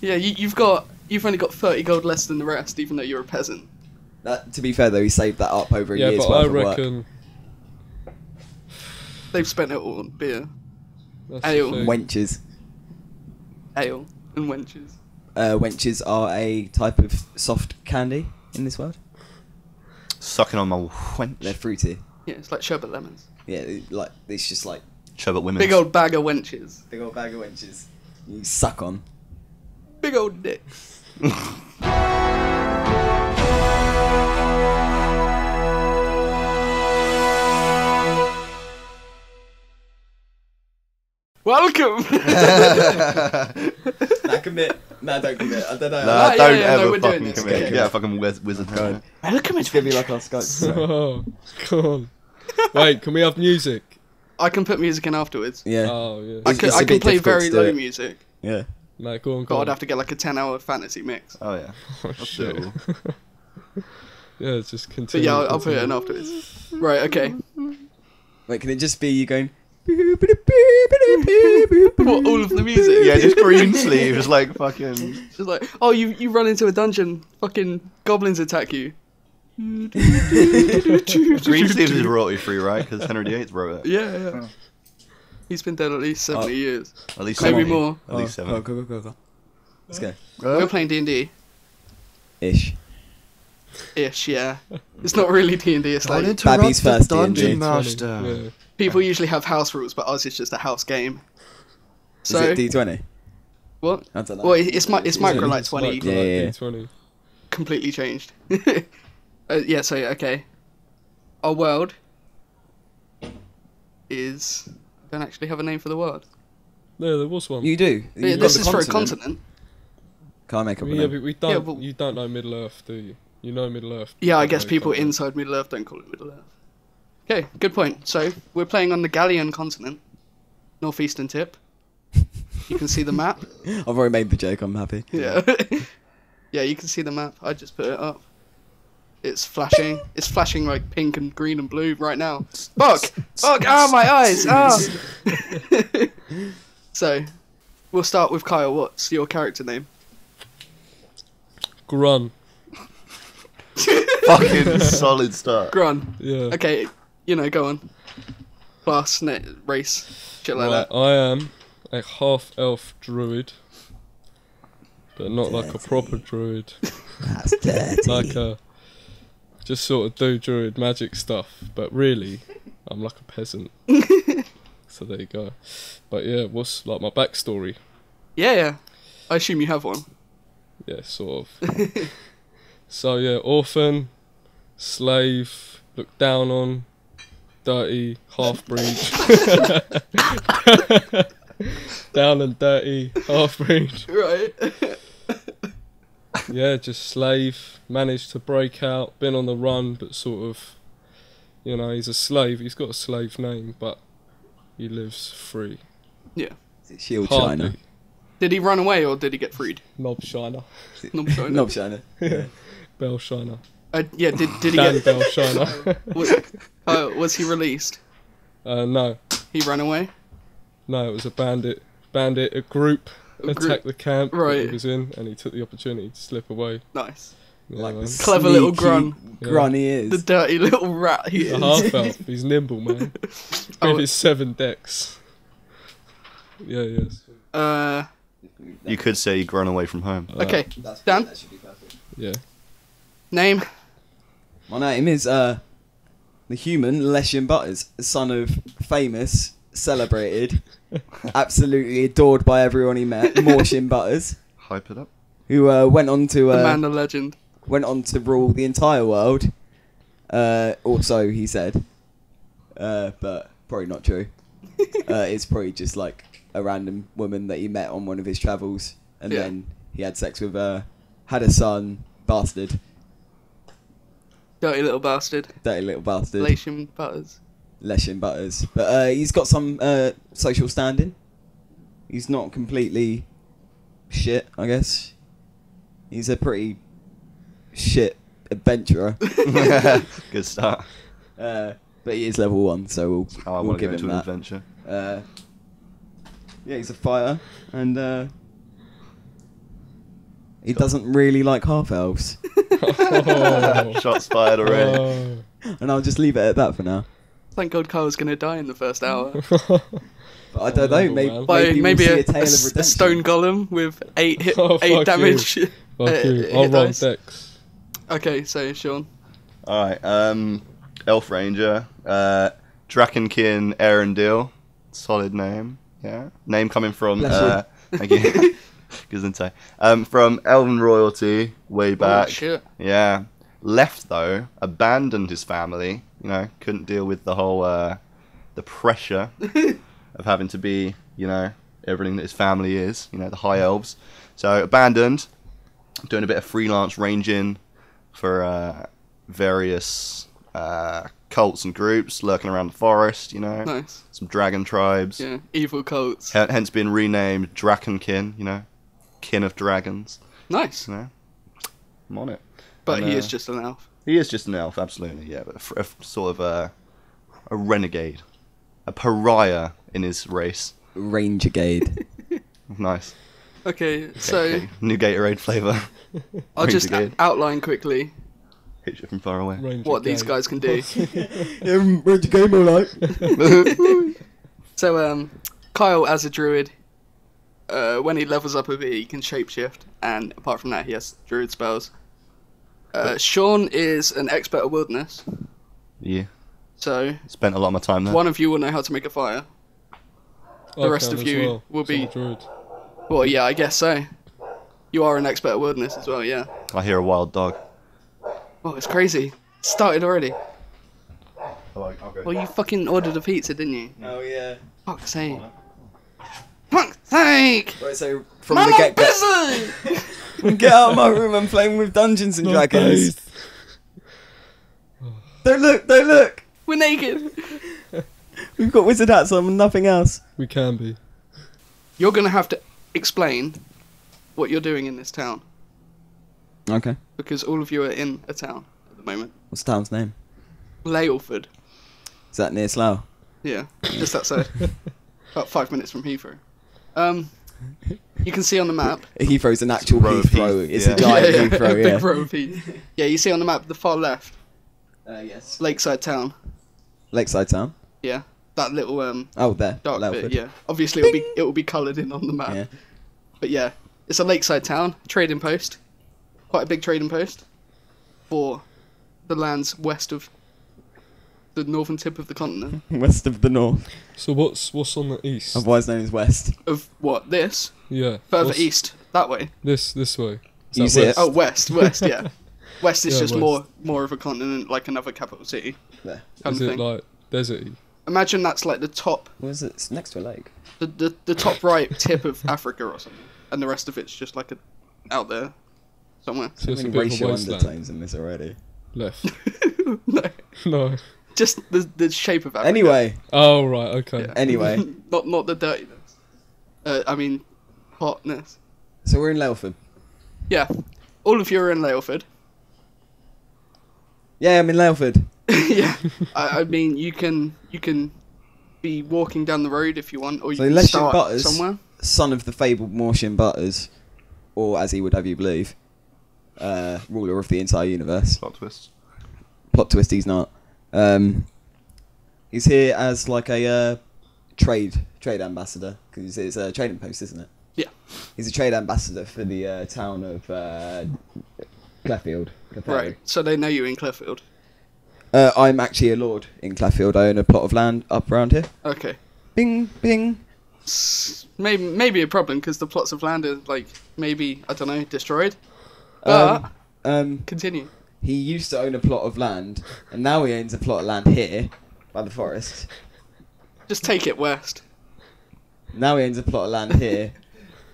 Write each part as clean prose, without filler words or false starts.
Yeah, you've only got 30 gold less than the rest, even though you're a peasant. To be fair though, he saved that up over a year's but worth I of work. reckon They've spent it all on beer, that's Ale. the thing. Wenches. ale, and wenches. Wenches are a type of soft candy in this world. Sucking on my wench. They're fruity. Yeah, it's like sherbet lemons. Yeah, like it's just like Sherbet women. Big old bag of wenches. big old bag of wenches. You suck on. Big old dicks. Welcome! Nah, commit. Nah, don't commit. I don't know. Nah, yeah, don't yeah, no, ever we're doing fucking this. commit. Okay. Yeah, fucking wizard. Go on. Welcome, It's gonna be like our Skype. Oh, come on. Wait, can we have music? I can put music in afterwards. Yeah. Oh, yeah. I It's can, a I can bit play difficult very to do low it. music. Yeah. No, go on, God, go I'd on. have to get like a 10-hour fantasy mix. Oh yeah. Oh, That's shit. doable. Yeah, just But continue. yeah, I'll put it in afterwards. Right, okay. Wait, can it just be you going? What, all of the music? Yeah, just green sleeves, like fucking. Just like, oh, you run into a dungeon, fucking goblins attack you. Green sleeves is royalty free, right? Because Henry VIII wrote it. Yeah. He's been dead at least 70 years. At least Maybe 70. more. At least 70. Go. Let's go. We're playing D&D. Ish. Ish, yeah. It's not really D&D, it's Don't like... interrupt Babby's the first D&D. dungeon 20, master. yeah. People usually have house rules, but ours is just a house game. So... Is it D20? What? I don't know. Well, it's micro like It's 20. like Yeah. D20. Completely changed. Yeah, so, okay. Our world is... I don't actually have a name for the world. Yeah, there was one. You do. Yeah, You've this got is the for a continent. Can't make up a Yeah, name. but we don't. Yeah, but- You don't know Middle Earth, do you? You know Middle Earth. Yeah, I You guess know people Continent. inside Middle Earth don't call it Middle Earth. Okay, good point. So, we're playing on the Gallian continent. Northeastern tip. You can see the map. I've already made the joke. I'm happy. Yeah. Yeah, you can see the map. I just put it up. It's flashing. It's flashing like pink and green and blue right now. Fuck! Fuck! Ah, my eyes! Ah! So, we'll start with Kyle. What's your character name? Grun. Fucking solid start. Grun. Yeah. Okay, go on. Class, race, shit like Right, that. I am a half-elf druid, but not like a Dirty. proper druid. That's dirty. Like a just sort of do druid magic stuff, but really, I'm like a peasant. So there you go. But yeah, what's like my backstory? Yeah. I assume you have one. Yeah, sort of. So yeah, orphan, slave, looked down on, dirty, half-breed. Down and dirty, half-breed. Right. Yeah, just slave, managed to break out, been on the run, but sort of, he's a slave, he's got a slave name, but he lives free. Yeah. Is it Shield China? Hardly. Did he run away or did he get freed? Knob Shiner. Knob Shiner. Knob China. Yeah. Bell Shiner. Yeah, did he Dan get... Bell Shiner. Was he released? No, He ran away? it was a bandit, a group A group. attacked the camp that Right. he was in, and he took the opportunity to slip away. Nice. Yeah, Like man. the Clever little sneaky grun. Grun he is. The dirty little rat he A is. half elf, he's nimble, man. Oh. With his 7 decks. Yeah, yes. You could say you've run away from home. Okay, That's- Dan? That should be perfect. Yeah. name? My name is the human Leshian Butters, son of famous, celebrated, absolutely adored by everyone he met, Morshin Butters, Hype it up. who went on to The man, the legend. rule the entire world. Or so he said, but probably not true. It's probably just like a random woman that he met on one of his travels, and Yeah. then he had sex with her, had a son, bastard, Dirty little bastard. dirty little bastard. Latium Butters. Leshian Butters. But he's got some social standing. He's not completely shit, I guess. He's a pretty shit adventurer. Good start. But he is level 1, so How I we'll want to give go him into an that. adventure. Yeah, he's a fighter, and He doesn't really like half elves. Oh. Shots fired already. Oh. And I'll just leave it at that for now. Thank God Kyle's going to die in the first hour. But I don't know, maybe, By maybe we'll see a, a tale of redemption. a stone golem with 8 hit, Oh, 8 fuck damage. Fuck you. hit I'll roll dice. dex. Okay, so Shaun. Alright, Elf Ranger, Drakenkin Arendelle. Solid name, yeah. Name coming from, Bless thank you. Gesundheit. From Elven royalty, way back. Oh, shit. Yeah. Left, though, abandoned his family, you know, couldn't deal with the whole, the pressure of having to be, you know, everything that his family is, you know, the high elves. So, abandoned, doing a bit of freelance ranging for various cults and groups lurking around the forest, you know. Nice. Some dragon tribes. Yeah, evil cults. Hence been renamed Drakenkin, you know. Kin of dragons, Nice. you know. I'm on it. But And, he is just an elf. He is just an elf, absolutely, yeah. But sort of a renegade. A pariah in his race. Rangergade. Nice. Okay, so New Gatorade flavour. I'll just Rangergade. outline quickly Hit you from far away. Ranger what these game. guys can do. Rangergade, alright. So, Kyle, as a druid, when he levels up a bit, he can shapeshift, and apart from that, he has druid spells. Shaun is an expert at wilderness, Yeah. so Spent a lot of my time there. one of you will know how to make a fire. The rest of as you well. will So be- Druid. Well, yeah, I guess so. You are an expert at wilderness as well, yeah. I hear a wild dog. Oh, it's crazy. It started already. Oh, okay. Well, you fucking ordered a pizza, didn't you? Oh yeah. Fuck's sake. Fuck's sake! Right, so from Man, the I'm get-go, busy! get out of my room, I'm playing with Dungeons and Dragons. Don't look, don't look! We're naked. We've got wizard hats on and nothing else. We can be. You're gonna have to explain what you're doing in this town, Okay. because all of you are in a town at the moment. What's the town's name? Laleford. Is that near Slough? Yeah, just outside. About 5 minutes from Heathrow. You can see on the map. Heathrow's an actual row of Heathrow. Heath, It's yeah. a giant a Heathrow, big yeah. row of Heath. Yeah, you see on the map the far left, Yes. Lakeside Town. Lakeside Town. Yeah, that little Oh, there. dark Lalford. bit. Yeah, obviously it will be coloured in on the map. Yeah. But yeah, it's a lakeside town, trading post, quite a big trading post for the lands west of the northern tip of the continent. West of the north. So what's on the east? Otherwise known as West. Of what? This? Yeah. Further what's east, that way. This way. Is You that see it? west? Oh, west, yeah. West is Yeah, just west. more of a continent, like another capital city There. kind Is of it thing. like deserty? Imagine that's like the top, What is it? It's next to a lake. the top right tip of Africa or something, and the rest of it's just like out there somewhere. So it's a Many bit of a racial wasteland. undertones in this already. Left. No, No. just the shape of Africa. Anyway, Oh right. Okay. Yeah. anyway. not the dirtiness. I mean, hotness. So we're in Lalford. Yeah, all of you are in Laleford. Yeah, I'm in Lalford. Yeah, I mean you can be walking down the road if you want, or you So can Leshin start Butters, somewhere. son of the fabled Morshin Butters, or as he would have you believe, ruler of the entire universe. Plot twist. Plot twist, he's not. He's here as like a trade ambassador, because it's a trading post, isn't it? Yeah. He's a trade ambassador for the town of Cleffield. Right, so they know you in Clearfield. I'm actually a lord in Cleffield. I own a plot of land up around here. Okay. Bing, bing. Maybe a problem because the plots of land are like maybe I don't know destroyed. But continue. He used to own a plot of land, and now he owns a plot of land here by the forest. Just take it west. Now he owns a plot of land here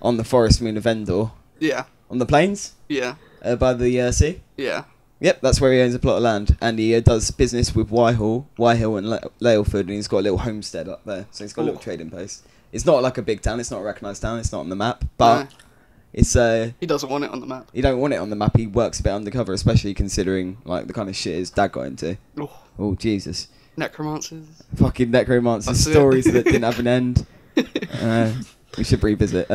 on the forest moon of Endor, Yeah, on the plains yeah, by the sea. yeah. Yep, that's where he owns a plot of land, and he does business with Wyhill and Laleford, and he's got a little homestead up there, so he's got a little trading post. It's not like a big town, it's not a recognised town, it's not on the map, but No. it's He doesn't want it on the map. you don't want it on the map. He works a bit undercover, especially considering like the kind of shit his dad got into. Oh, Oh Jesus, necromancers. fucking necromancer That's it. stories that didn't have an end. We should revisit.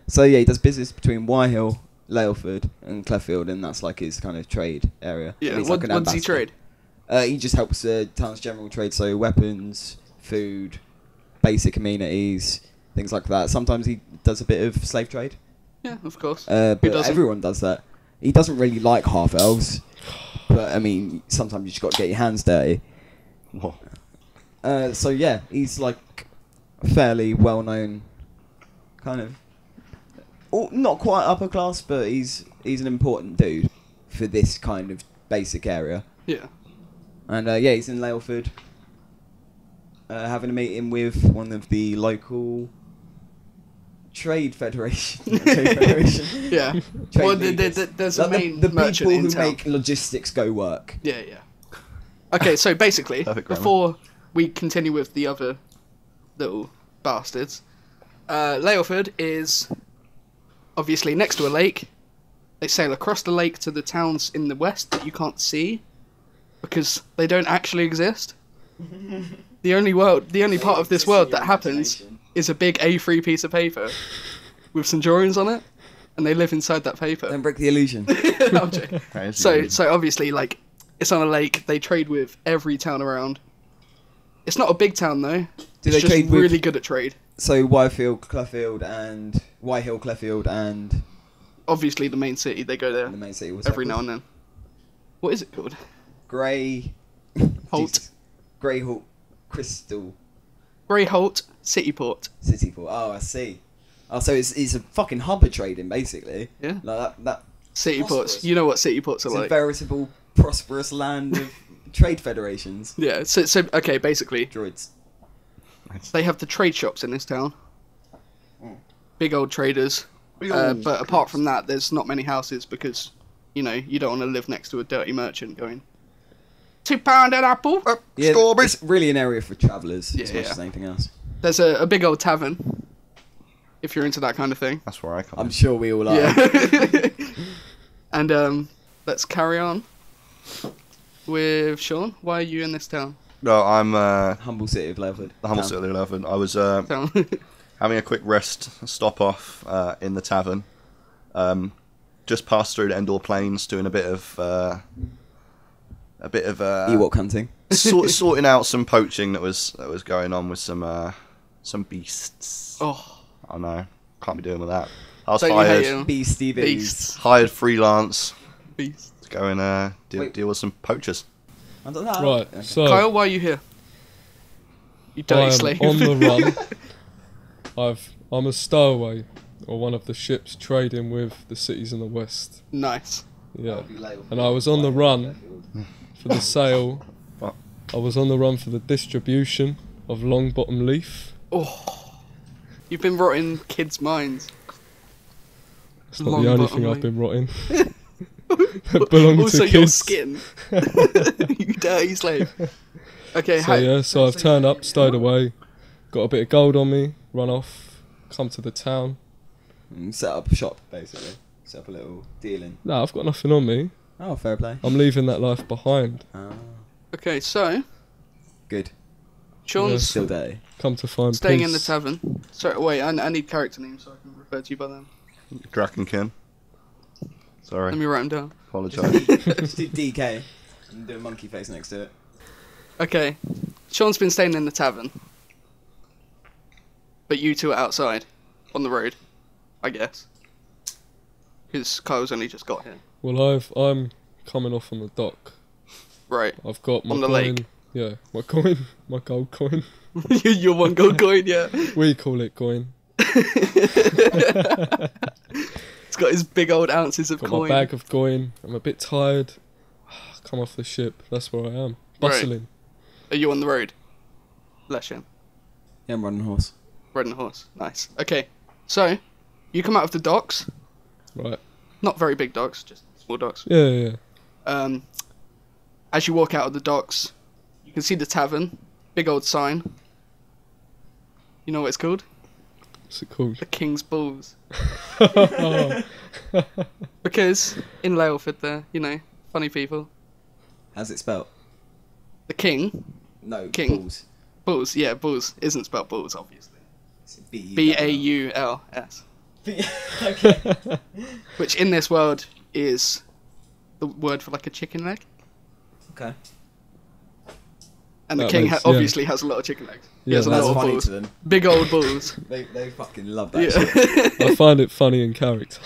So yeah, he does business between Wyhill Laleford and Cleffield, and that's like his kind of trade area. Yeah. And he's What like an does he ambassador. trade? He just helps the town's general trade, so weapons, food, basic amenities, things like that. Sometimes he does a bit of slave trade. Yeah, of course. But doesn't? everyone does that. He doesn't really like half elves, but I mean, sometimes you just got to get your hands dirty. Whoa. So yeah, he's like fairly well known, kind of, not quite upper class, but he's an important dude for this kind of basic area. Yeah. And yeah, he's in Laleford, having a meeting with one of the local trade federation. Yeah. Trade Well, leaders. there's a Like main the merchant people in who town. make logistics go work. Yeah, yeah. Okay, so basically, Perfect grammar. before we continue with the other little bastards, Laleford is obviously next to a lake. They sail across the lake to the towns in the west that you can't see because they don't actually exist. The only part of this world that happens is a big A3 piece of paper with some drawings on it, and they live inside that paper. Don't break the illusion. No, I'm joking. Crazy. So obviously, like, it's on a lake. They trade with every town around. It's not a big town though. Do It's they just trade with- really good at trade. So Whitehill, Cleffield, and Obviously, the main city. They go there the main city. What's every that now called? and then. What is it called? Grey Holt. Jesus. Grey Holt Crystal Greyholt Cityport. Cityport. Oh, I see. Oh, so it's a fucking hub of trading, basically. Yeah. Like that Cityports. Prosperous. You know what cityports are it's a like. veritable prosperous land of trade federations. Yeah. So okay. Basically, Druids. they have the trade shops in this town. Big old traders. Big old But apart from that, there's not many houses because, you know, you don't want to live next to a dirty merchant going, £2 an apple. Yeah, Strawberries. it's really an area for travellers as Yeah, much as anything else. There's a big old tavern, if you're into that kind of thing. That's where I come I'm in. sure we all are. Yeah. And let's carry on with Shaun. Why are you in this town? No, I'm Humble city of Laleford. the humble Town. city of 11. I was Town. having a quick rest stop off in the tavern. Just passed through the Endor Plains, doing a bit of Ewok hunting. sorting out some poaching that was going on with some beasts. Oh, I know, can't be doing with that. I was don't you hate hired him? Beastie Beasts. hired freelance Beast. to go and Wait. deal with some poachers. I don't know. Right, Okay. so Kyle, why are you here? You I dirty am slave. on the run. I'm a stowaway, or one of the ships trading with the cities in the west. Nice. Yeah, and I was on the run for the sale. What? I was on the run for the distribution of long bottom leaf. Oh, you've been rotting kids' minds. It's not Long the only bottom thing I've leaf. been rotting. That belong Also, to your kids. skin. You dirty slave. Okay, So yeah, so I've turned up, stowed away, got a bit of gold on me, run off, come to the town. Set up a shop, basically. Set up a little dealing. No, I've got nothing on me. Oh, fair play. I'm leaving that life behind. Okay, so Good. Sean's Still dirty. Come to find staying peace. in the tavern. Sorry, wait, I need character names so I can refer to you by them. Drakenkin. Sorry, Let me write them down. apologise. Just do DK and do a monkey face next to it. Okay, Sean's been staying in the tavern, but you two are outside, on the road, I guess. Because Kyle's only just got here. Well, I'm coming off on the dock. Right. I've got my On the coin. lake. Yeah, my coin, my gold coin. Your one gold coin, yeah. We call it coin. He's got his big old ounces of Got coin. my bag of coin. I'm a bit tired. Come off the ship. That's where I am. Bustling. Are you on the road? Leshan. Yeah, I'm running a horse. Riding a horse. Nice. Okay, so you come out of the docks. Right. Not very big docks, just small docks. Yeah, yeah. As you walk out of the docks, you can see the tavern. Big old sign. You know what it's called? What's it called? The King's Balls. Oh, Because in Laleford there, you know, funny people. How's it spelled? The King, No, King. balls. Bulls, yeah, Bulls isn't spelled Bulls, obviously. It's B-U-L-L. B-A-U-L-S. Okay. which in this world is the word for like a chicken leg. Okay. And the That king makes- obviously has a lot of chicken legs. He Yeah, has a That's lot of funny balls. to them. Big old balls. They fucking love that shit. Yeah. I find it funny in character.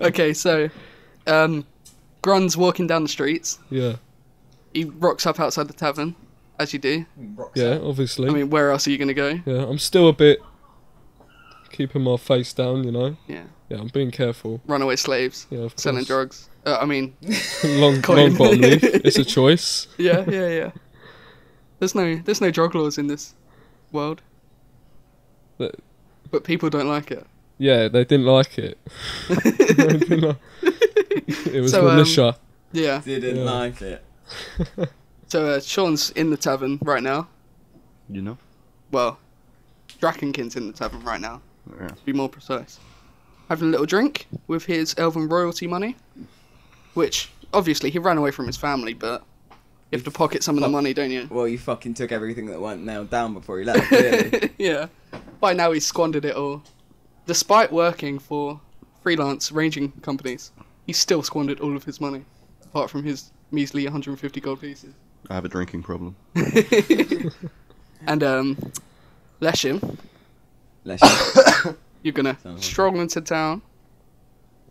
Okay, so Grun's walking down the streets. Yeah. He rocks up outside the tavern, as you do. Yeah, obviously. I mean, where else are you going to go? Yeah, I'm still a bit keeping my face down, you know. Yeah. Yeah, I'm being careful. Runaway slaves. Yeah, of Selling course. drugs. I mean, long Coin. bottom leaf. It's a choice. yeah. There's no drug laws in this world. But- But people don't like it. Yeah, they didn't like it. They didn't like- It was So, militia. Yeah. Didn't Yeah. like it. So Shaun's in the tavern right now. You know? Well, Drakenkin's in the tavern right now, Yeah. to be more precise. Having a little drink with his elven royalty money, which, obviously, he ran away from his family, but you have to pocket some of the money, don't you? Well, you fucking took everything that went nailed down before he left, really. Yeah. By now he's squandered it all. Despite working for freelance ranging companies, he's still squandered all of his money, apart from his measly 150 gold pieces. I have a drinking problem. And, Leshin, Leshin. you're gonna stroll into town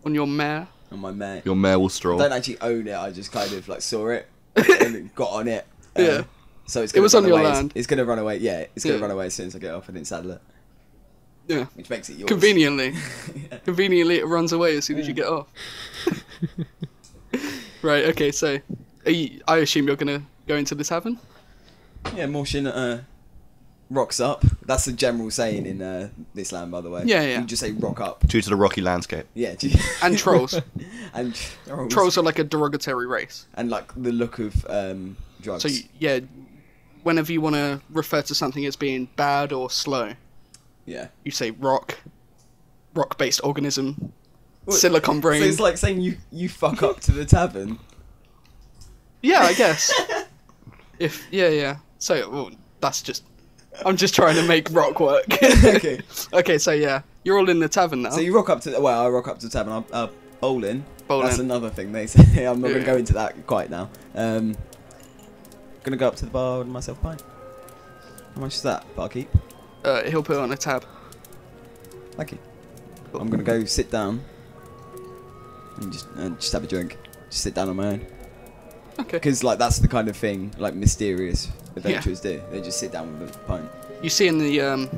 on your mare. On my mate. Your mare will I stroll. don't actually own it, I just kind of like saw it and got on it. Yeah. So it's It gonna was run on your away. land. It's gonna run away, yeah. It's gonna Yeah. run away as soon as I get off and didn't saddle it. Yeah. Which makes it yours. Conveniently. Yeah. Conveniently, it runs away as soon as you get off. Right, okay, so I assume you're going to go into the tavern? Yeah, Morshin rocks up. That's the general saying in this land, by the way. Yeah, yeah. You just say rock up. Due to the rocky landscape. Yeah. And trolls. And Trolls are like a derogatory race. And like the look of drugs. So, yeah, whenever you want to refer to something as being bad or slow, yeah. you say rock-based organism, What? silicon brain. So it's like saying you fuck up to the tavern. Yeah, I guess. Yeah. So, well, that's just... I'm just trying to make rock work. Okay. Okay, so yeah, you're all in the tavern now. So you rock up to I rock up to the tavern. Bowling. Bowling. That's another thing they say. I'm not Yeah. gonna go into that quite now. Gonna go up to the bar and myself a pint. How much is that? Barkeep. He'll put it on a tab. Thank you. I'm gonna go sit down and just have a drink. Just sit down on my own. Okay. Because like that's the kind of thing like mysterious adventurers do. They just sit down with a pint. You see in the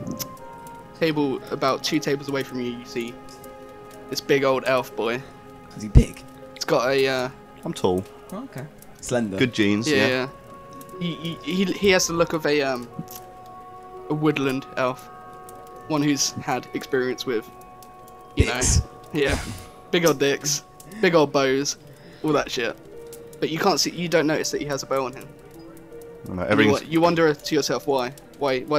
table about 2 tables away from you, you see this big old elf boy. Is he big? He's got a I'm tall. Oh, okay. Slender. Good genes. yeah. He has the look of a woodland elf, one who's had experience with, you Dicks. know, yeah, big old dicks, big old bows, all that shit. But you can't see, you don't notice that he has a bow on him. I know, You, everything's you wonder to yourself why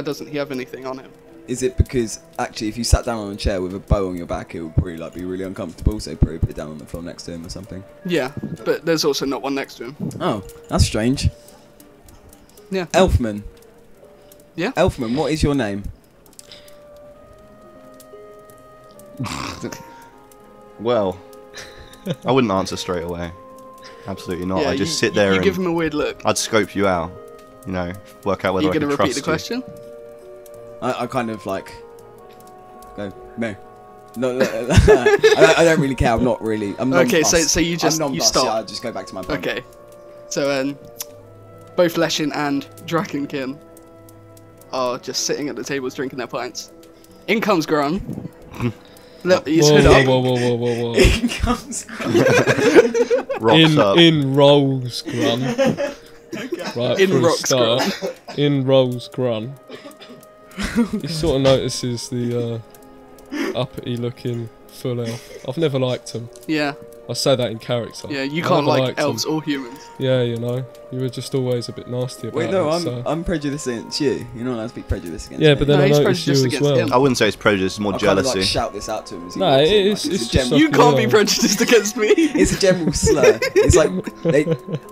doesn't he have anything on him? Is it because actually if you sat down on a chair with a bow on your back it would probably like be really uncomfortable, so probably put it down on the floor next to him or something? Yeah, but there's also not one next to him. Oh, that's strange. Yeah. Elfman. Yeah? Elfman, what is your name? well. I wouldn't answer straight away. Absolutely not. Yeah, I just sit there you and give him a weird look. I'd scope you out. You know, work out whether You're I can gonna trust repeat the you. question? I kind of like go no. No, I don't really care. I'm not really. I'm Okay, nonplussed. so you just- I'm you nonplussed, stop. Yeah, I just go back to my point. Okay. So both Leshin and Drakenkin are just sitting at the tables drinking their pints. In comes Grun. Look, he's hood up. Whoa. In comes. Rocks up. In rolls Grun. Right, In for a rocks start. In rolls Grun. He sort of notices the uppity looking full elf. I've never liked him. Yeah, I say that in character. yeah. You I can't never like liked elves him. or humans. Yeah, you know, you were just always a bit nasty about Wait, no, it. so. I'm prejudiced against you. You're not allowed to speak prejudice against Yeah, me. but then No, I he's noticed you prejudiced as against well. him. I wouldn't say it's prejudice, it's more I kind of jealousy. like shout this out to him. As he No, walks in, it's like, just a general. You can't be Yeah. prejudiced against me. It's a general slur. It's like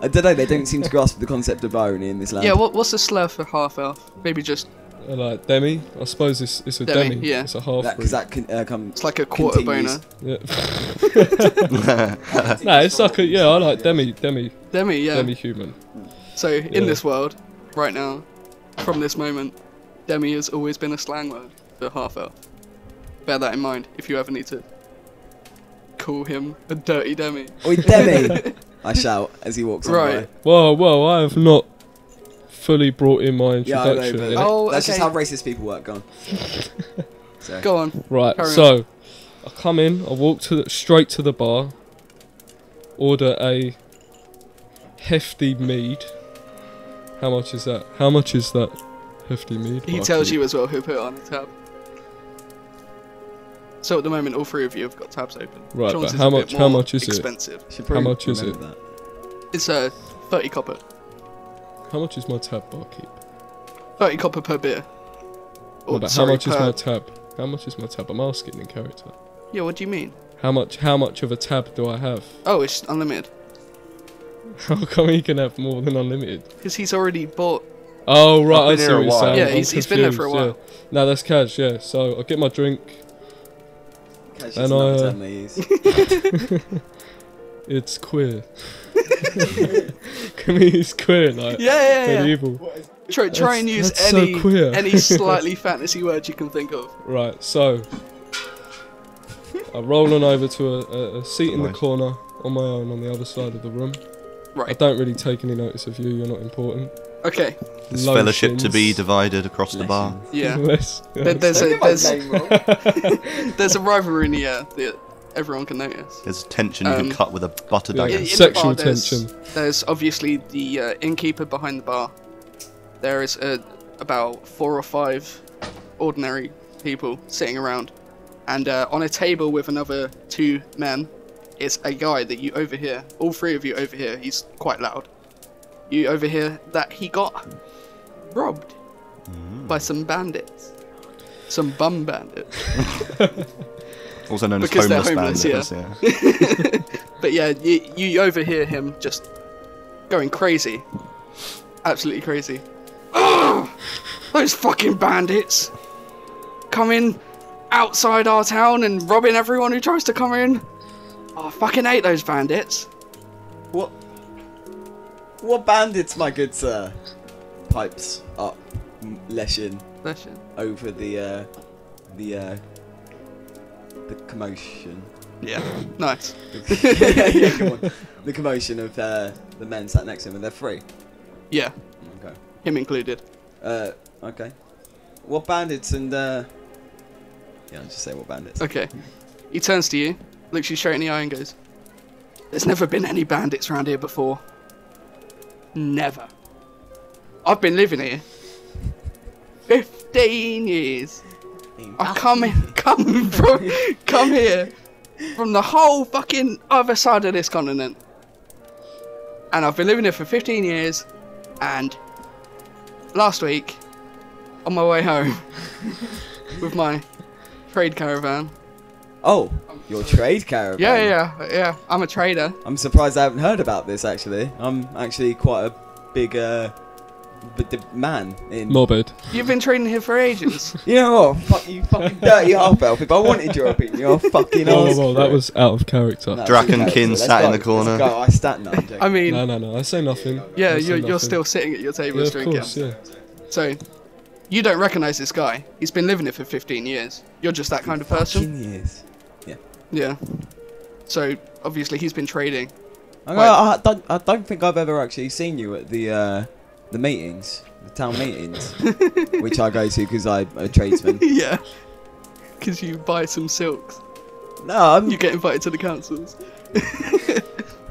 I don't know. They don't seem to grasp the concept of irony in this land. Yeah, what's a slur for half elf? Maybe just Like Demi, I suppose it's a Demi, Demi. yeah. It's a half Because breed. that can It's like a quarter continues. boner. Yeah. No, it's like a I like Demi Yeah. Demi human. So in Yeah. this world, right now, from this moment, Demi has always been a slang word for half elf. Bear that in mind if you ever need to call him a dirty Demi. Oi, Demi! I shout as he walks on Right. Whoa, I have not fully brought in my by. Yeah, I know, introduction. but innit? Oh, that's just okay. how racist people work. Go on. So, Go on. Right, Carry on. so I come in, I walk straight to the bar, order a hefty mead. How much is that? How much is that hefty mead? He tells you as well who put it on the tab. So at the moment, all three of you have got tabs open. Right, Sean's but is how a bit much- how more much is it? expensive. should probably much is remember it? that. It's 30 copper. How much is my tab, barkeep? 30 copper per beer. No, Or, but sorry, how much is per- my tab? How much is my tab? I'm asking in character. Yeah, what do you mean? How much of a tab do I have? Oh, it's unlimited. How come he can have more than unlimited? Because he's already bought. Oh right, I've I been see here a what you're while. saying. Yeah, I'm he's been there for a confused, while. Yeah. No, that's cash. Yeah, so I get my drink. Cash And is another I, term they use. It's queer. Can we use queer like Yeah. medieval? Try and use That's so any queer. any slightly fantasy word you can think of. Right, so I roll on over to a seat in the Nice. corner on my own on the other side of the room. I Right. don't really take any notice of you. You're not important. Okay. This Low fellowship to be shins. divided across the bar. Yeah. Less- There's Don't a give my there's name wrong. there's a rivalry in the air that everyone can notice. There's tension you can cut with a butter Yeah. dagger. In the Sexual bar, there's- tension. There's obviously the innkeeper behind the bar. There is about 4 or 5 ordinary people sitting around, and on a table with another 2 men is a guy that you overhear. All 3 of you overhear. He's quite loud. You overhear that he got robbed by some bandits, some bum bandits. Also known Because as they're homeless homeless, bandits. Yeah. But yeah, you overhear him just going crazy. Absolutely crazy. Ugh! Those fucking bandits! Coming outside our town and robbing everyone who tries to come in. Oh, I fucking hate those bandits. What bandits, my good sir? Pipes up, Leshin Bless you. over the commotion. Yeah, nice. yeah, come on. The commotion of the men sat next to him, and they're free. Yeah, Okay. him included. Okay. What bandits and yeah, I'll just say what bandits. Okay. He turns to you, looks you straight in the eye and goes, "There's never been any bandits around here before. Never. I've been living here 15 years. I come here from the whole fucking other side of this continent. And I've been living here for 15 years, and last week, on my way home, with my trade caravan. Oh, your trade caravan. Yeah, I'm a trader. I'm surprised I haven't heard about this actually. I'm actually quite a big man in. Morbid. You've been trading here for ages. You know what? Fuck you, fucking dirty half elf. If I wanted your opinion, you're fucking Whoa, ass. whoa, that was out of character. No, Drakenkin let's sat in go, the corner. Let's go. I stand. No, I'm joking. I mean, No, I say nothing. yeah, I say you're nothing. still sitting at your table Yeah, of drinking. course, yeah. So, you don't recognise this guy. He's been living here for 15 years. You're just that kind of person. 15 years. Yeah. So, obviously, he's been trading. I don't think I've ever actually seen you at the meetings, the town meetings, which I go to because I'm a tradesman. Yeah. Because you buy some silks. No, You get invited to the councils.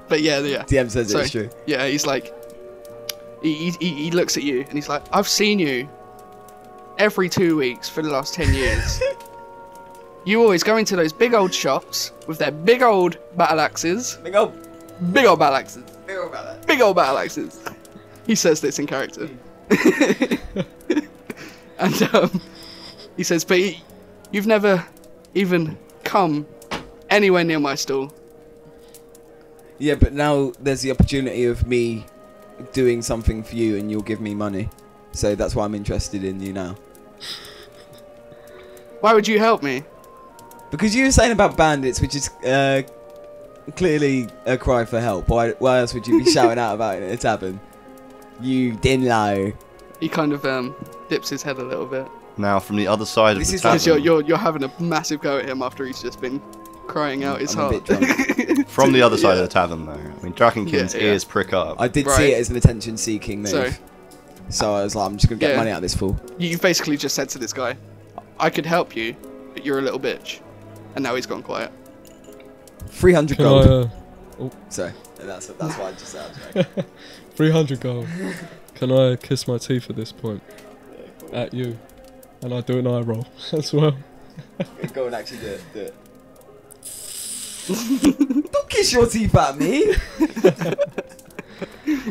But yeah. DM says So, it's true. yeah, he's like... He looks at you and he's like, I've seen you every 2 weeks for the last 10 years. You always go into those big old shops with their big old battle axes. Big old Battle axes. about that. Big old battle axes. He says this in character. And he says, but you've never even come anywhere near my stall. Yeah, but now there's the opportunity of me doing something for you, and you'll give me money. So that's why I'm interested in you now. Why would you help me? Because you were saying about bandits, which is clearly a cry for help. Why else would you be shouting out about it in a tavern? You dinlo. He kind of dips his head a little bit. Now, from the other side of This the is like- tavern, Because you're having a massive go at him after he's just been crying out his I'm a heart. bit drunk. from the other side Yeah. of the tavern, though, I mean, Drakenkin's Yeah. ears prick up. I did Right. see it as an attention-seeking move. So- So I was like, I'm just gonna get Yeah. money out of this fool. You basically just said to this guy, I could help you, but you're a little bitch. And now he's gone quiet. 300 Can gold. I, Sorry, that's why I just said. 300 gold. Can I kiss my teeth at this point? At you. And I do an eye roll as well. Go and actually do it. Don't kiss your teeth at me.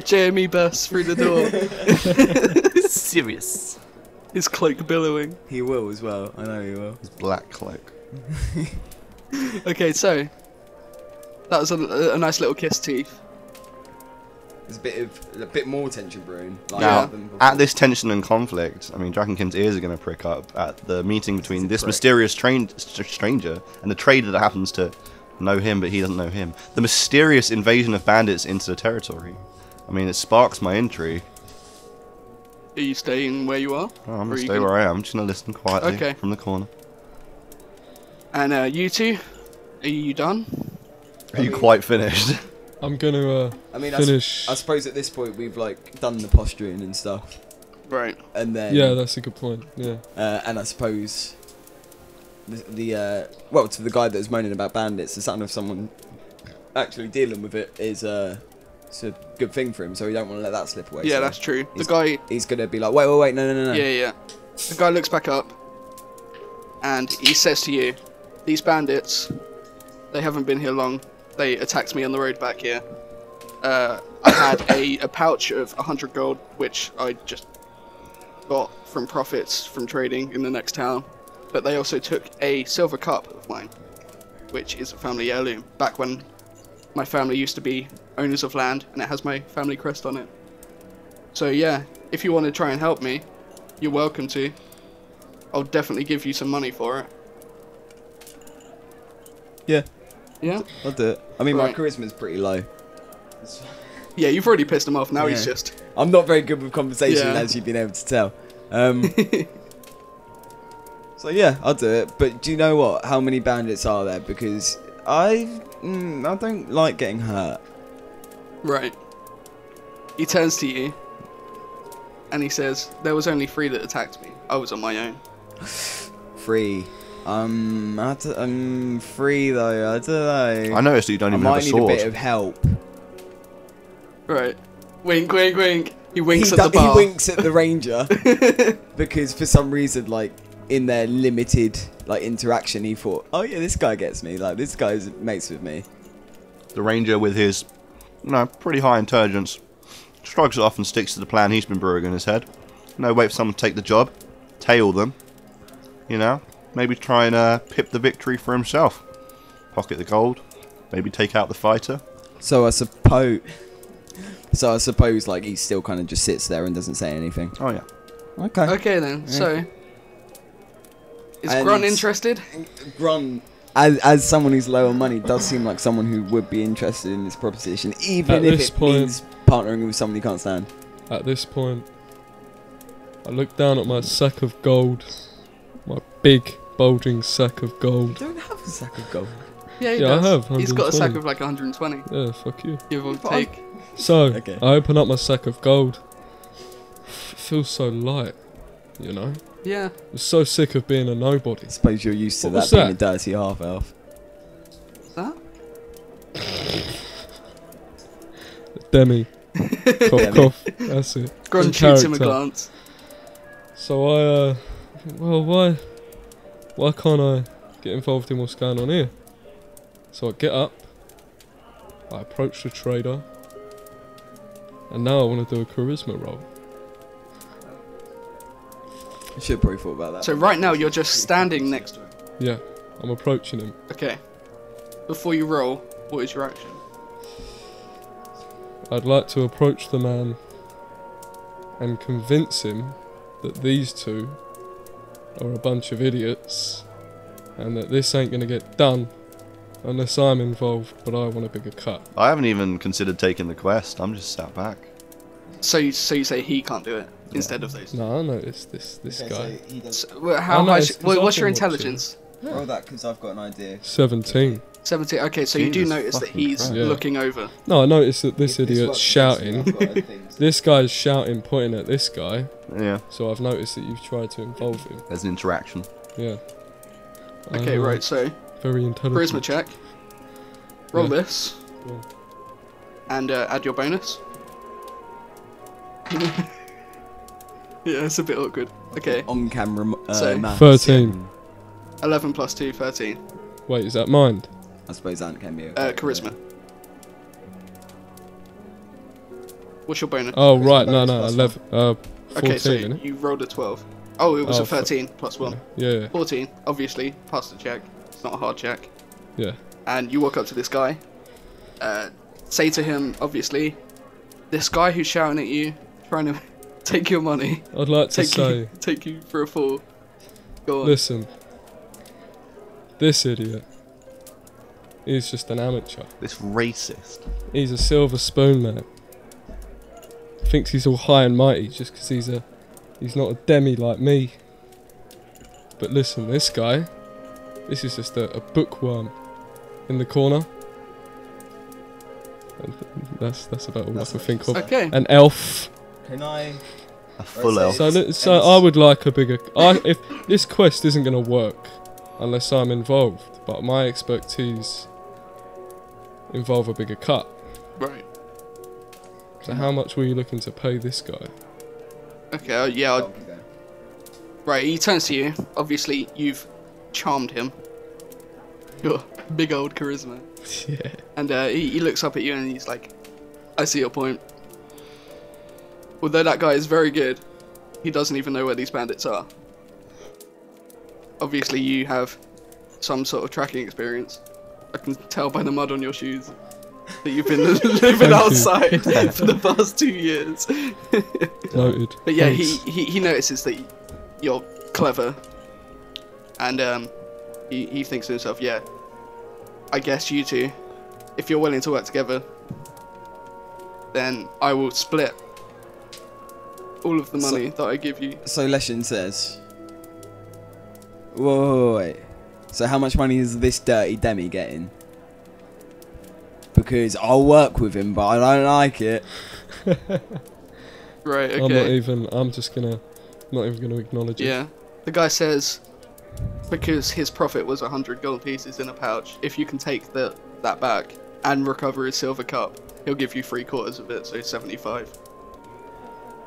Jamie bursts through the door, Serious. his cloak billowing. He will as well. I know he will. His black cloak. Okay, so that was a nice little kiss teeth. There's a bit more tension brewing. Like Now, than before. at this tension and conflict, I mean, Drakenkin's ears are going to prick up at the meeting between this prick. mysterious stranger and the trader that happens to know him, but he doesn't know him. The mysterious invasion of bandits into the territory. I mean, it sparks my intrigue. Are you staying where you are? Oh, I'm Or going are to you stay gonna- where I am. I'm just going to listen quietly Okay. from the corner. And you two, are you done? Are you quite finished? I'm gonna I mean, finish. I suppose at this point we've like done the posturing and stuff, Right. and then Yeah, that's a good point. Yeah. and I suppose well, to the guy that was moaning about bandits, the sound of someone actually dealing with it is it's a good thing for him. So we don't want to let that slip away. Yeah, so that's true. The he's- guy, He's gonna be like, wait, no. yeah. The guy looks back up, and he says to you, "These bandits, they haven't been here long. They attacked me on the road back here. I had a pouch of 100 gold, which I just got from profits from trading in the next town. But they also took a silver cup of mine, which is a family heirloom, back when my family used to be owners of land, and it has my family crest on it. So yeah, if you want to try and help me, you're welcome to. I'll definitely give you some money for it." Yeah, Yeah? I'll do it. I mean, Right. my charisma's pretty low. Yeah, you've already pissed him off, now he's Yeah. just... I'm not very good with conversation, Yeah. as you've been able to tell. So yeah, I'll do it. But do you know what? How many bandits are there? Because I don't like getting hurt. Right. He turns to you, and he says, "There was only 3 that attacked me. I was on my own." 3. Free though. I don't know. I noticed that you don't I even have might a need a sword. bit of help. Right. Wink, wink, wink. He winks He at the bar. He winks at the ranger because for some reason, like in their limited like interaction, he thought, "Oh yeah, this guy gets me. Like this guy's mates with me." The ranger, with his, pretty high intelligence, shrugs it off and sticks to the plan he's been brewing in his head. Wait for someone to take the job, tail them, maybe try and pip the victory for himself. Pocket the gold, maybe take out the fighter. So I suppose like he still kind of just sits there and doesn't say anything. Oh yeah. Okay. Okay then, Yeah. so... Is And- Grun interested? Grun, as someone who's low on money, does seem like someone who would be interested in this proposition, even At if this it point- means partnering with someone he can't stand. At this point, I look down at my sack of gold, my big bulging sack of You gold. don't have a sack of gold. Yeah, he Yeah, I does. have, He's got a sack 120. of like 120. Yeah, fuck you. Give or But take. So, Okay. I open up my sack of gold. It feels so light, Yeah. I'm so sick of being a nobody. I suppose you're used to What that was being that? a dirty half elf. What's that? Demi. Cough, Demi. cough. That's it. Grun In shoots him a character. glance. So why can't I get involved in what's going on here? So I get up, I approach the trader, and now I want to do a charisma roll. I should have probably thought about that. So right now you're just standing next to him. Yeah, I'm approaching him. Okay. Before you roll, what is your action? I'd like to approach the man and convince him that these two are a bunch of idiots, and that this ain't gonna get done unless I'm involved, but I want a bigger cut. I haven't even considered taking the quest. I'm just sat back. So you say he can't do it instead of those? No, I noticed this Okay, guy. so he does. So, well, how I much? noticed 'cause What's I've your been watching. intelligence? Roll that because I've got an idea. 17. 17. Okay, so you do Jesus notice that fucking he's Christ. Yeah. looking over. No, I noticed that this If idiot's works shouting. against me, I've got things. This guy's shouting, pointing at this guy. Yeah, So I've noticed that you've tried to involve him. there's an interaction. Yeah. Okay, right. So Very intelligent. charisma check. Roll Yeah. this, Go on. and add your bonus. Yeah, it's a bit awkward. Okay, On camera So- maths. 13. 11 plus 2, 13. Wait, is that mind? I suppose that can be. Charisma. What's your bonus? Oh, Charisma right. No, bonus no. plus 11. 14, Okay, so innit? you rolled a 12. Oh, it was Oh, a 13 plus 1. Yeah, 14, obviously, passed the check. It's not a hard check. yeah. And you walk up to this guy, say to him, obviously, this guy who's shouting at you, trying to take your money, I'd like to say, take you for a fall. Go on. listen, this idiot, he's just an amateur. This racist. He's a silver spoon man. Thinks he's all high and mighty just because he's not a demi like me. But listen, this guy, this is just a bookworm in the corner. And that's about all That's I can think of. Okay. An elf. Can I? A full Right, elf. So I would like a bigger. If this quest isn't going to work unless I'm involved, but my expertise involve a bigger cut. Right. So how much were you looking to pay this guy? Okay, right, he turns to you. Obviously, you've charmed him. Your big old charisma. Yeah. And he looks up at you and he's like, I see your point. Although that guy is very good, he doesn't even know where these bandits are. Obviously, you have some sort of tracking experience. I can tell by the mud on your shoes that you've been living you. outside for the past 2 years. Noted. But yeah, Thanks. he notices that you're clever, and he thinks to himself, yeah, I guess you two, if you're willing to work together, then I will split all of the money that I give you. So Leshin says, whoa, wait. So how much money is this dirty demi getting? Because I'll work with him, but I don't like it. Right, I'm not okay. even. I'm just not even gonna acknowledge it. Yeah. The guy says, because his profit was 100 gold pieces in a pouch, if you can take that back and recover his silver cup, he'll give you 3/4 of it, so 75.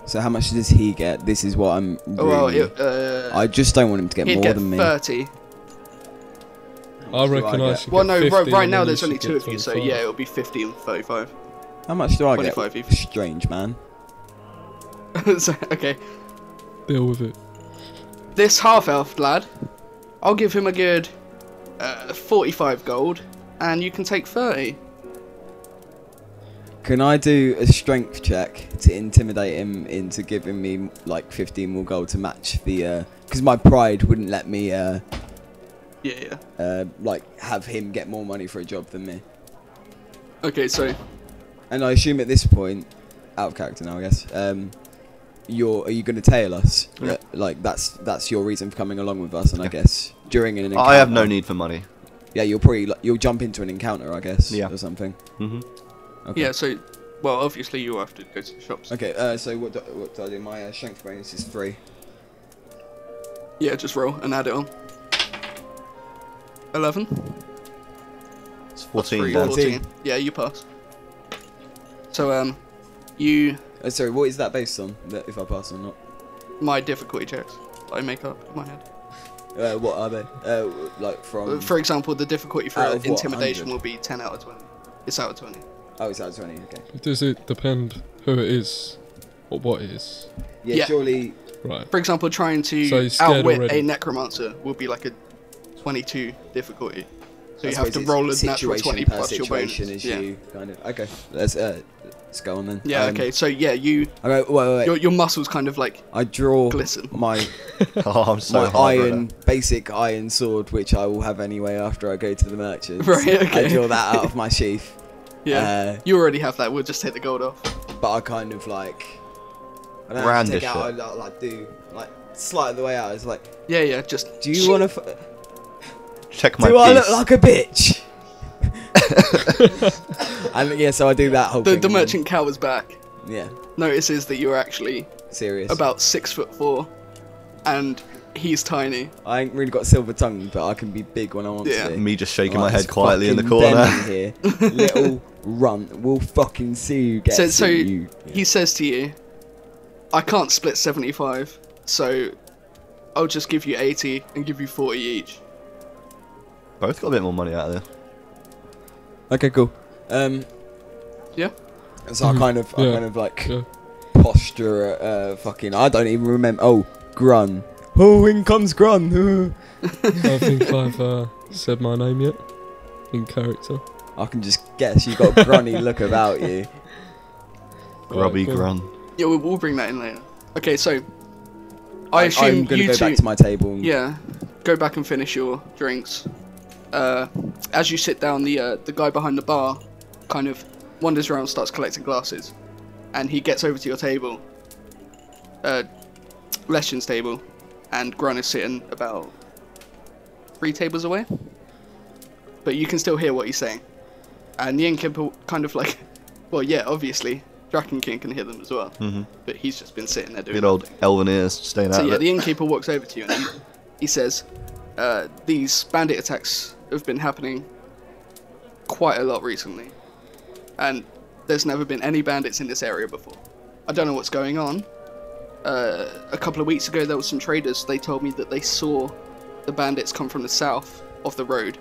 So how much does he get? This is what I'm really... Oh, well, I just don't want him to get he'd more get than me. 30. I reckon I get? should Well, get no, 50 right and now then there's you only should 2 get of you, so 25. yeah, it'll be 50 and 35. How much do I 25 get? even. Strange, man. So, okay. Deal with it. This half-elf lad, I'll give him a good 45 gold, and you can take 30. Can I do a strength check to intimidate him into giving me like 15 more gold to match the... Because my pride wouldn't let me Yeah. like have him get more money for a job than me. Okay, so And I assume at this point, out of character now I guess, are you going to tail us? Yeah. Like that's your reason for coming along with us, and I guess during an encounter... I have no need for money. Yeah, you'll probably you'll jump into an encounter, I guess, Yeah. or something. Hmm. Okay. yeah, so well, obviously you have to go to the shops. Okay, so what do I do? My strength bonus is 3. Yeah, just roll and add it on. 11. It's 14 3, then. 14. Yeah, you pass. So you Sorry, what is that based on? If I pass or not? my difficulty checks that I make up in my head. What are they? Like from... For example, the difficulty for Out of what, intimidation 100? will be 10 out of 20. It's out of 20. Oh, it's out of 20. Okay. Does it depend who it is or what it is? Yeah, Yeah. surely. Right. For example, trying So to you're scared outwit already. a necromancer will be like a 22 difficulty. So I you have suppose to it's roll a natural situation 20 per plus your bonus. situation is Yeah. you kind of. Okay, let's let's go on then. Yeah. Okay. So yeah, you Okay, wait. your muscles kind of like I draw glisten. my Oh, I'm so my hard right iron, basic iron sword, which I will have anyway after I go to the merchants. Right, okay. I draw that out of my sheath. Yeah. You already have that. We'll just take the gold off. But I kind of like. I don't Brandish take it out, it. I like do like slide the way out. It's like, Yeah. Just. do you want to? now. Check my Do I piece. look like a bitch? And yeah, so I do that whole thing. The merchant cowers back. Yeah, Notices that you're actually serious. about 6'4", and he's tiny. I ain't really got silver tongue, but I can be big when I want Yeah. to. Me just shaking Like my this head quietly in the fucking corner. Benny here, little runt. We'll fucking see who gets So you. he says to you, "I can't split 75, so I'll just give you 80 and give you 40 each." Both got a bit more money out of this. Okay, cool. Yeah. So I kind of Yeah. like Yeah. posture at fucking. I don't even remember. Oh, Grun. Oh, in comes Grun. I think I've said my name yet in character. I can just guess you got a grunny look about you. Grubby cool. grun. Yeah, we'll bring that in later. Okay, so I assume I'm gonna you go two, back to my table. And yeah, go back and finish your drinks. As you sit down, the guy behind the bar kind of wanders around, starts collecting glasses, and he gets over to your table, Leshen's table, and Grun is sitting about 3 tables away, but you can still hear what he's saying. And the innkeeper kind of like, well, yeah, obviously, Draken King can hear them as well, but he's just been sitting there doing Good old nothing. elven ears staying out So of yeah, it. the innkeeper walks over to you and he says, these bandit attacks have been happening quite a lot recently, and there's never been any bandits in this area before. I don't know what's going on. A couple of weeks ago there were some traders, they told me that they saw the bandits come from the south of the road,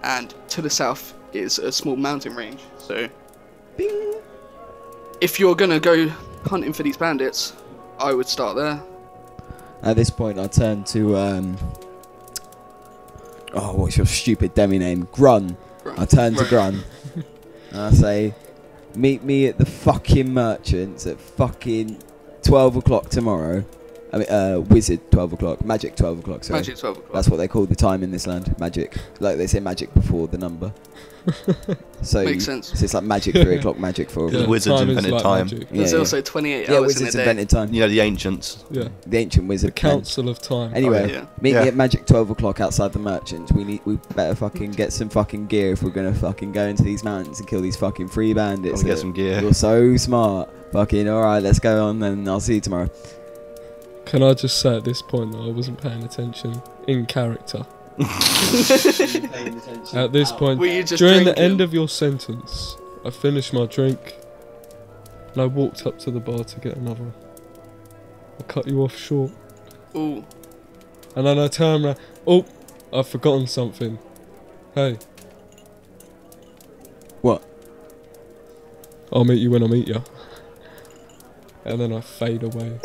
and to the south is a small mountain range, so Bing. if you're gonna go hunting for these bandits, I would start there. At this point, I turn to oh, what's your stupid demi name? Grun. Grun. I turn to Right. Grun and I say, meet me at the fucking merchants at fucking 12 o'clock tomorrow. I mean, wizard 12 o'clock, magic 12 o'clock. Sorry, Magic 12 o'clock. that's what they call the time in this land. Magic, like they say magic before the number. So Makes sense. So it's like magic 3 o'clock, magic 4 Yeah. o'clock. Wizards time is invented like time. magic. There's Yeah, also 28 Yeah, hours wizards in a day. invented time. You know, the ancients. Yeah. The ancient The wizard. men. Council of Time. Anyway, yeah. meet Yeah. me at magic 12 o'clock outside the merchants. We better fucking get some fucking gear if we're gonna fucking go into these mountains and kill these fucking free bandits. Gotta get some gear. You're so smart. Fucking alright, let's go on then. I'll see you tomorrow. Can I just say at this point that I wasn't paying attention in character? At this point, Were you just during the drinking? end of your sentence, I finished my drink and I walked up to the bar to get another. I cut you off short Ooh. and then I turned around. Oh, I've forgotten something. Hey, What? I'll meet you when I meet you. And then I fade away.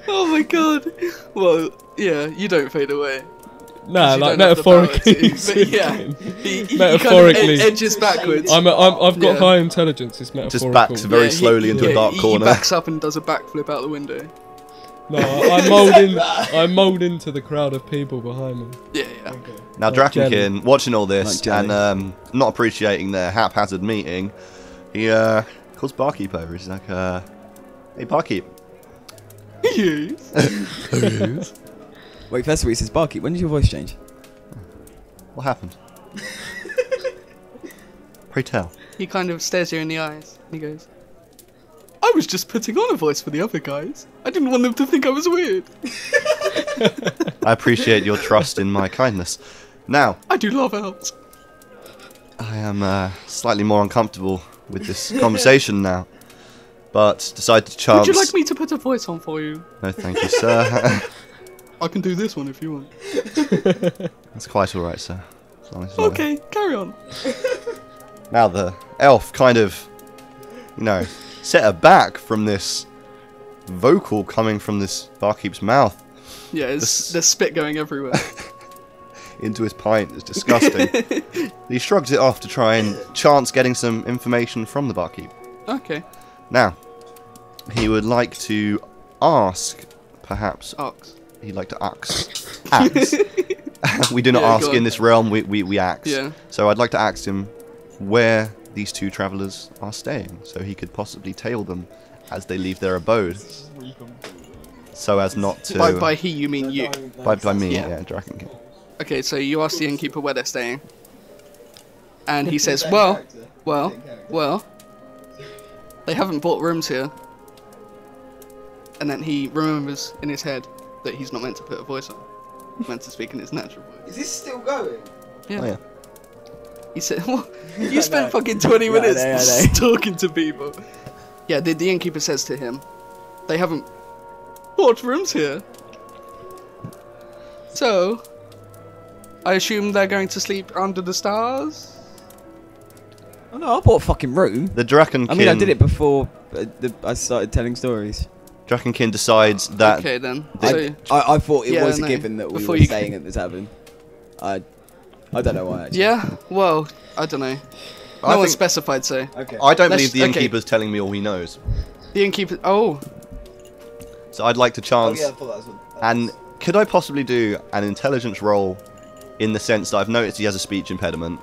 Oh my god. Well, yeah, you don't fade away. Nah, 'Cause you like don't have the power metaphorically. to, but yeah, he Metaphorically. kind of edges backwards. I've got Yeah. high intelligence. It's metaphorical. Just backs very Yeah, slowly into a dark he corner. backs up and does a backflip out the window. No, I mould into the crowd of people behind me. Yeah, yeah. Now, Like jelly. Drakenkin, watching all this Like jelly. and not appreciating their haphazard meeting, he calls barkeep over. He's like, "Hey, barkeep." Yes. Wait, first of all, he says, Barkeep, when did your voice change? What happened? Pray tell. He kind of stares you in the eyes. And he goes, I was just putting on a voice for the other guys. I didn't want them to think I was weird. I appreciate your trust in my kindness. Now, I do love elves. I am slightly more uncomfortable with this conversation now, but decided to chance. Would you like me to put a voice on for you? No, thank you, sir. I can do this one if you want. That's quite all right, sir. As long as it's not- Okay, carry on. Now the elf kind of, set aback from this vocal coming from this barkeep's mouth. Yeah, there's spit going everywhere. into his pint is disgusting. He shrugs it off to try and chance getting some information from the barkeep. Okay. Now, he would like to ask, perhaps. Ox. He'd like to ask. We do not Yeah, ask go in on. this realm, we ask. Yeah. So I'd like to ask him where these two travellers are staying, so he could possibly tail them as they leave their abode. So as not to... By he, you mean you. By me, Yeah. yeah, Draken King. Okay, so you ask the innkeeper where they're staying. And he says, well, they haven't bought rooms here. And then he remembers in his head that he's not meant to put a voice on. He's meant to speak in his natural voice. Is this still going? Yeah. Oh, yeah. He said, well, you spent fucking 20 minutes I know. talking to people. Yeah, the innkeeper says to him, they haven't bought rooms here. So, I assume they're going to sleep under the stars? Oh no, I bought a fucking room. The Drakenkin... I mean, I did it before I started telling stories. Drakenkin decides that... Okay then. I thought it Yeah, was a no. given that we Before were you- staying at the tavern. I don't know why, actually. Yeah, well, I don't know. I No one think- specified, so. Okay. I don't Let's- believe the okay. innkeeper's telling me all he knows. The innkeeper. Oh, So I'd like to chance... I thought that was one. And could I possibly do an intelligence roll in the sense that I've noticed he has a speech impediment,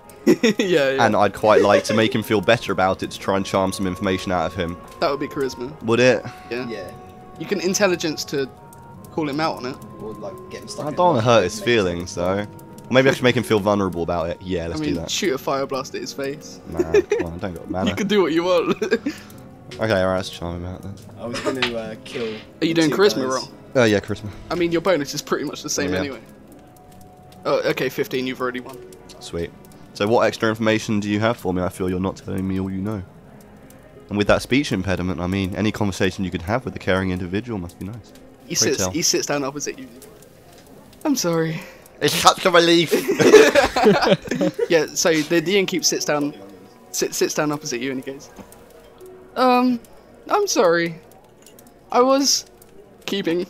yeah. and I'd quite like to make him feel better about it to try and charm some information out of him. That would be charisma. Would it? Yeah. Yeah. You can intelligence to call him out on it. Or like get him stuck I in don't want to a- hurt his feelings, though. Maybe I should make him feel vulnerable about it. Yeah, let's I do mean, that. shoot a fire blast at his face. Nah, come on, I don't got mana. You can do what you want. Okay, alright, let's charm him out then. I was going to kill. Are you doing two charisma guys. roll? Oh yeah, charisma. I mean, your bonus is pretty much the same Yeah. anyway. Oh, okay, 15. You've already won. Sweet. So what extra information do you have for me? I feel you're not telling me all you know. And with that speech impediment, I mean, any conversation you could have with a caring individual must be nice. He Pray sits. tell. He sits down opposite you. I'm sorry. It's such a relief! Yeah. So the innkeeper sits down opposite you, and he goes, I'm sorry. I was keeping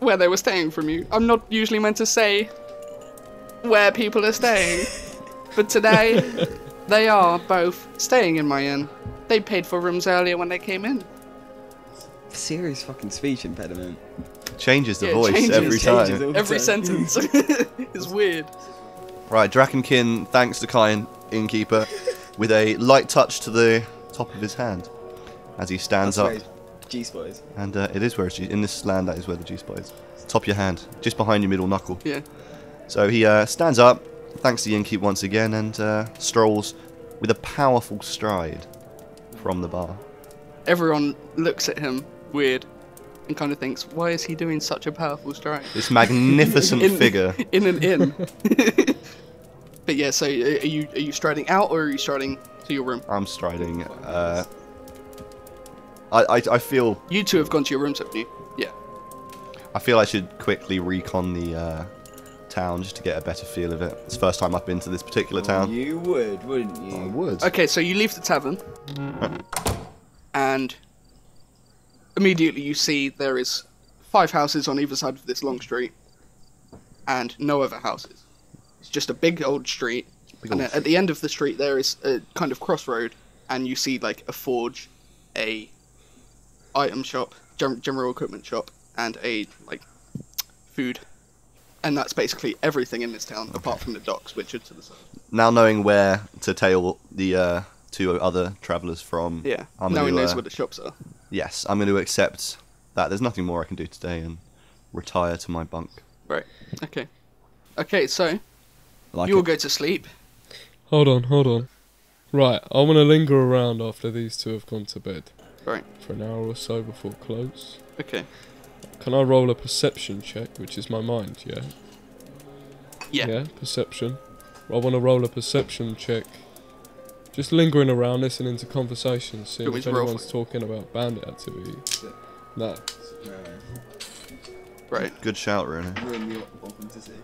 where they were staying from you. I'm not usually meant to say where people are staying, but today they are both staying in my inn. They paid for rooms earlier when they came in. Serious fucking speech impediment. Changes the Yeah, it voice changes, every changes time. all the Every time. sentence is weird. Right, Drakenkin thanks the kind innkeeper with a light touch to the top of his hand as he stands up. G-spot is. And it is where it's in this land. That is where the G spot is. Top of your hand, just behind your middle knuckle. Yeah. So he stands up, thanks the innkeep once again, and strolls with a powerful stride from the bar. Everyone looks at him weird and kind of thinks, why is he doing such a powerful stride? This magnificent figure. In an inn. But yeah, so are you striding out or are you striding to your room? I'm striding. I feel You two have gone to your rooms, haven't you? Yeah. I feel I should quickly recon the town just to get a better feel of it. It's the first time I've been to this particular town. You would, wouldn't you? I would. Okay, so you leave the tavern, and immediately you see there is 5 houses on either side of this long street, and no other houses. It's just a big old street, Big and old at the end of the street there is a kind of crossroad, and you see like a forge, a item shop, general equipment shop, and a like food. And that's basically everything in this town, apart from the docks, which are to the side. Now knowing where to tail the two other travellers from, Yeah, I'm no gonna, one knows where the shops are. yes, I'm going to accept that there's nothing more I can do today and retire to my bunk. Right, okay. Okay, so, Like you will it. go to sleep. Hold on. Right, I want to linger around after these two have gone to bed Right, for an hour or so before close. okay. Can I roll a perception check, which is my mind, yeah? Yeah. Perception. I want to roll a perception check. Just lingering around, listening to conversations, seeing Do we if roll anyone's for talking about bandit activity. No. Right. Good shout, Rune. Ruin the authenticity.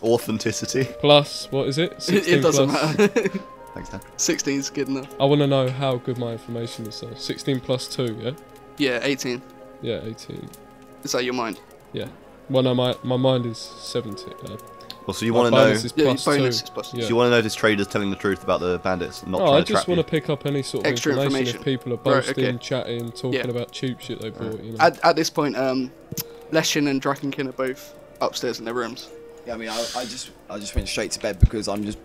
Authenticity. Plus, what is it? 16 It doesn't plus. matter. Thanks, Dan. 16's good enough. I want to know how good my information is, though. 16 plus 2, yeah? Yeah, 18. Yeah, 18. Is that your mind? Yeah. Well, no, my mind is 17. Well, so you My want to know? bonus is Yeah, plus bonus 2. is plus Yeah. So you want to know if this trader's telling the truth about the bandits, and not Oh, trying I to trap just want you? to pick up any sort of Extra information if people are boasting, okay. chatting, talking Yeah. about cheap shit they bought. You know. At this point, Leshin and Drakenkin are both upstairs in their rooms. Yeah, I mean, I just went straight to bed because I'm just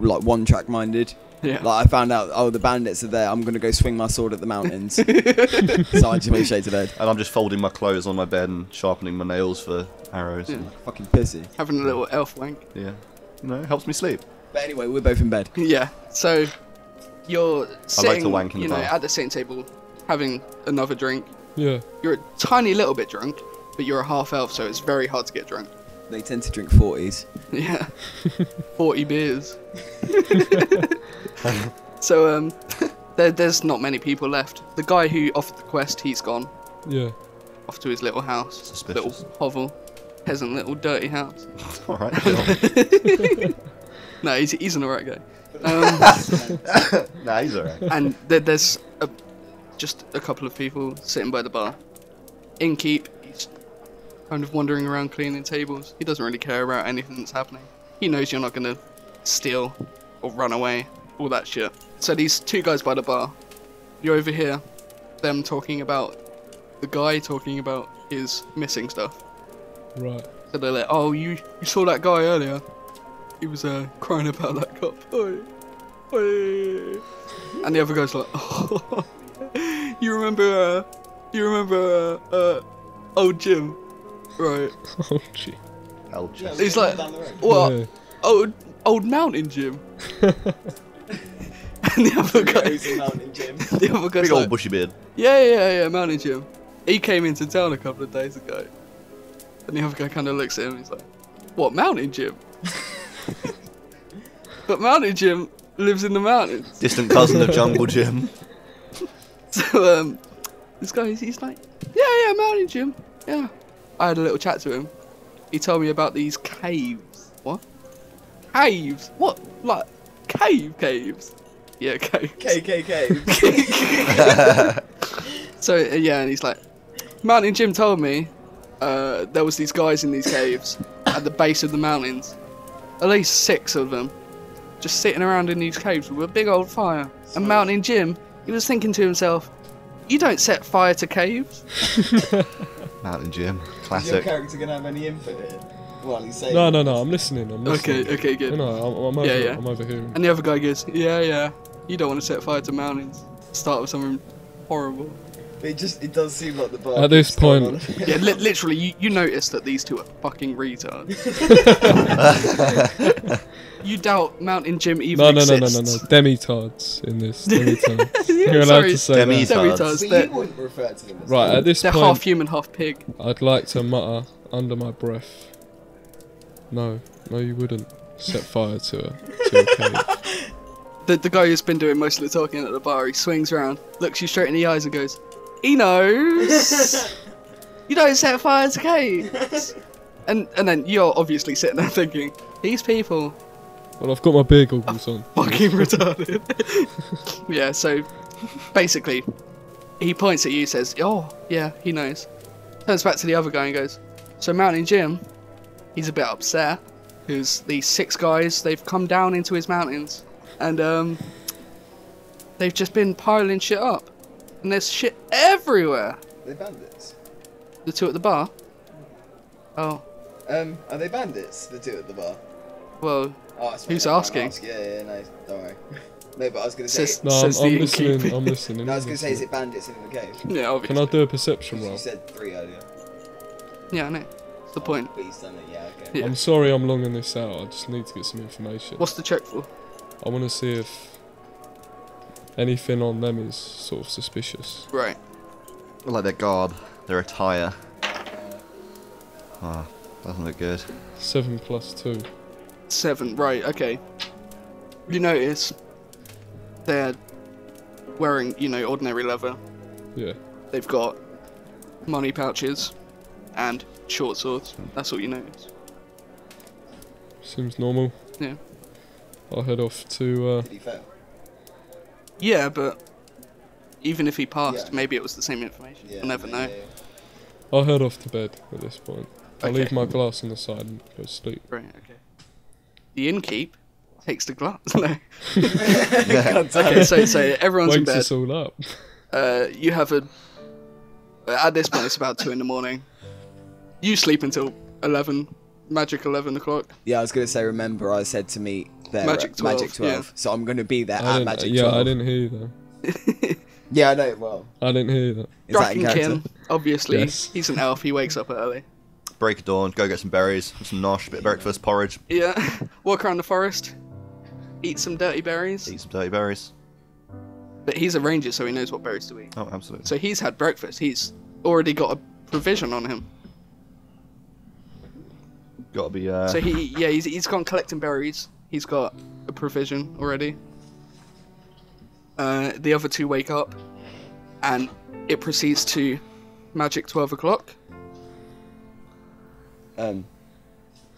like one track minded. Yeah. Like I found out, oh, the bandits are there. I'm gonna go swing my sword at the mountains. So I just went straight to bed. And I'm just folding my clothes on my bed and sharpening my nails for arrows. Yeah. And, Fucking pissy. Having a little elf wank. yeah. You know, it helps me sleep. But anyway, we're both in bed. Yeah. So you're sitting, wank in the bar. at the same table, having another drink. Yeah. You're a tiny little bit drunk, but you're a half elf, so it's very hard to get drunk. They tend to drink 40s. Yeah. 40 beers. So there's not many people left. The guy who offered the quest, he's gone Yeah. off to his little house. Suspicious. Little hovel. Peasant little dirty house. Alright. No, he's an alright guy. Nah, he's alright. And there's just a couple of people sitting by the bar. Innkeep, he's kind of wandering around cleaning tables. He doesn't really care about anything that's happening. He knows you're not going to steal or run away, all that shit. So these two guys by the bar, you overhear them talking about the guy talking about his missing stuff. Right. So they're like, oh, you saw that guy earlier? He was crying about that cop. Oi, oi. And the other guy's like, oh, you remember old Jim, right? Oh gee. Hell, chest. He's like, what? Yeah. Old Mountain Jim. And the other guy, the other guy's Big old like, bushy beard. yeah, Mountain Jim. He came into town a couple of days ago. And the other guy kind of looks at him and he's like, what, Mountain Jim? But Mountain Jim lives in the mountains. Distant cousin of Jungle Jim. So, this guy, he's like, yeah, Mountain Jim. Yeah. I had a little chat to him. He told me about these caves. What? Caves? What? Like, caves? Yeah, caves. KKK. So, yeah, and he's like, Mountain Jim told me there was these guys in these caves at the base of the mountains. At least 6 of them. Just sitting around in these caves with a big old fire. And Mountain Jim, he was thinking to himself, you don't set fire to caves. Mountain Jim. Is your Classic. character gonna have any input here? While he's saying No, I'm listening. I'm listening. Okay, good. No, I'm over. Yeah. I'm overhearing. And the other guy goes, yeah, you don't want to set fire to mountains. Start with something horrible. It does seem like the bar. At this keeps going point- on. Yeah, literally, you notice that these two are fucking retards. You doubt Mountain Jim even No. exists. Demitards in this. Demitards. Yeah, You're allowed sorry. to say Demi- that. Demitards. But They're, you wouldn't refer to them as Right, at this they're point, half human, half pig. I'd like to mutter under my breath. No, you wouldn't set fire to a cave. The guy who's been doing most of the talking at the bar, he swings around, looks you straight in the eyes and goes, he knows! You don't set fire to caves! And then you're obviously sitting there thinking, these people Well, I've got my beer goggles on. fucking retarded. Yeah, so basically, he points at you, says, oh, yeah, he knows. Turns back to the other guy and goes, so Mountain Jim, he's a bit upset, because these 6 guys, they've come down into his mountains, and they've just been piling shit up. And there's shit everywhere. Are they bandits? The 2 at the bar? Oh, Are they bandits? The 2 at the bar. well, Oh, I suppose Who's I can't asking? ask. Yeah, no, don't worry. No, but I was gonna say. Says- No, Says I'm the listening. innkeeper. I'm listening. No, I was gonna say, is listening. it bandits in the cave? yeah, obviously. Can I do a perception You roll? said 3 earlier. Yeah, I know. That's the point. But he's done it. Yeah, okay. Yeah. I'm sorry I'm longing this out. I just need to get some information. What's the check for? I want to see if anything on them is sort of suspicious. Right. Like their garb, their attire. Ah, doesn't look good. 7 plus 2. 7, right, okay. You notice they're wearing, ordinary leather. Yeah. They've got money pouches and short swords. That's all you notice. Seems normal. Yeah. I'll head off to. Did he fail? Yeah, but even if he passed, Yeah. maybe it was the same information. Yeah, You'll never know. yeah. I'll head off to bed at this point. I'll Okay. leave my glass on the side and go to sleep. Right, okay. The innkeep takes the glass. No. Yeah. Okay, so everyone's in Wakes bed. us all up. You have a... At this point, it's about 2 in the morning. You sleep until 11, magic 11 o'clock. Yeah, I was going to say, remember I said to meet there Magic at 12, Magic 12. yeah. So I'm going to be there I at didn't, Magic yeah, 12. I didn't hear you though. Yeah, I know, well. I didn't hear you though. Is that in character? Drakenkin, obviously, Yes. he's an elf, he wakes up early. Break of dawn, go get some berries, have some nosh, bit of breakfast, porridge, Yeah, walk around the forest, eat some dirty berries. eat some dirty berries. But he's a ranger, so he knows what berries to eat. Oh, absolutely. So he's had breakfast, he's already got a provision on him. Gotta be, So he's gone collecting berries. He's got a provision already. The other two wake up, and it proceeds to magic 12 o'clock. Um,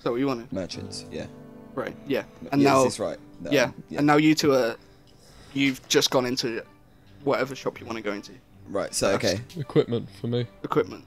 So what you wanted? merchants, yeah. Right, yeah. And yeah, now, is this right? No, yeah. And now you two are, you've just gone into whatever shop you want to go into. Right, so, okay. Equipment for me. Equipment.